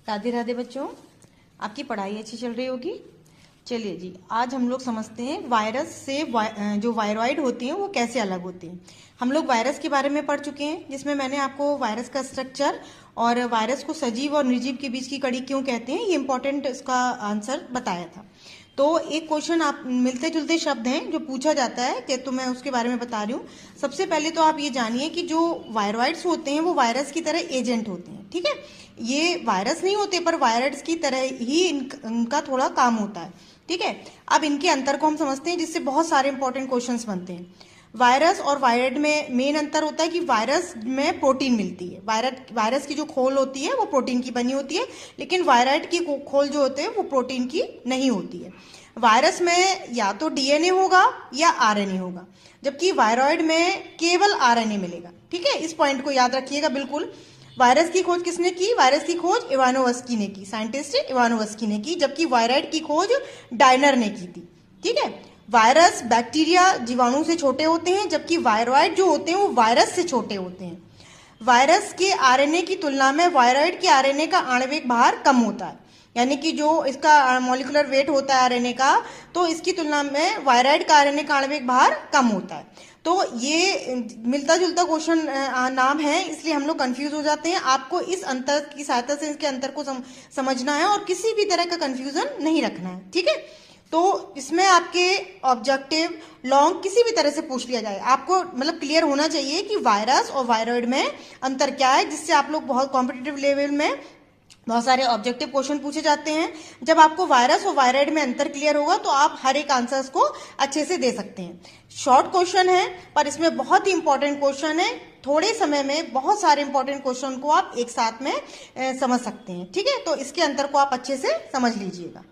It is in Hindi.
राधे राधे बच्चों, आपकी पढ़ाई अच्छी चल रही होगी। चलिए जी, आज हम लोग समझते हैं वायरस से जो वायरॉइड होते हैं वो कैसे अलग होते हैं। हम लोग वायरस के बारे में पढ़ चुके हैं, जिसमें मैंने आपको वायरस का स्ट्रक्चर और वायरस को सजीव और निर्जीव के बीच की कड़ी क्यों कहते हैं, ये इंपॉर्टेंट इसका आंसर बताया था। तो एक क्वेश्चन आप मिलते जुलते शब्द हैं जो पूछा जाता है कि, तो मैं उसके बारे में बता रही हूँ। सबसे पहले तो आप ये जानिए कि जो वायरॉइड्स होते हैं वो वायरस की तरह एजेंट होते हैं। ठीक है, ये वायरस नहीं होते पर वायरस की तरह ही इनका थोड़ा काम होता है। ठीक है, अब इनके अंतर को हम समझते हैं, जिससे बहुत सारे इंपॉर्टेंट क्वेश्चंस बनते हैं। वायरस और वायरड में मेन अंतर होता है कि वायरस में प्रोटीन मिलती है। वायरस की जो खोल होती है वो प्रोटीन की बनी होती है, लेकिन वायरड की खोल जो होते हैं वो प्रोटीन की नहीं होती है। वायरस में या तो डीएनए होगा या आरएनए होगा, जबकि वायरॉइड में केवल आरएनए मिलेगा। ठीक है, इस पॉइंट को याद रखिएगा बिल्कुल। वायरस की खोज किसने की? वायरस की खोज इवानोवस्की ने की, साइंटिस्ट इवानोवस्की ने की, जबकि वायरॉइड की खोज डायनर ने की थी। ठीक है, वायरस बैक्टीरिया जीवाणु से छोटे होते हैं, जबकि वायरॉइड जो होते हैं वो वायरस से छोटे होते हैं। वायरस के आरएनए की तुलना में वायरॉइड के आरएनए का आणविक भार कम होता है, यानी कि जो इसका मॉलिक्यूलर वेट होता है आरएनए का, तो इसकी तुलना में वायरॉइड का आरएनए का आणविक भार कम होता है। तो ये मिलता जुलता क्वेश्चन नाम है, इसलिए हम लोग कंफ्यूज हो जाते हैं। आपको इस अंतर की सहायता से इसके अंतर को समझना है और किसी भी तरह का कंफ्यूजन नहीं रखना है। ठीक है, तो इसमें आपके ऑब्जेक्टिव लॉन्ग किसी भी तरह से पूछ लिया जाए, आपको मतलब क्लियर होना चाहिए कि वायरस और वायरॉइड में अंतर क्या है, जिससे आप लोग बहुत कॉम्पिटिटिव लेवल में बहुत सारे ऑब्जेक्टिव क्वेश्चन पूछे जाते हैं। जब आपको वायरस और वायरॉइड में अंतर क्लियर होगा तो आप हर एक आंसर्स को अच्छे से दे सकते हैं। शॉर्ट क्वेश्चन है पर इसमें बहुत ही इंपॉर्टेंट क्वेश्चन है। थोड़े समय में बहुत सारे इंपॉर्टेंट क्वेश्चन को आप एक साथ में समझ सकते हैं। ठीक है, तो इसके अंतर को आप अच्छे से समझ लीजिएगा।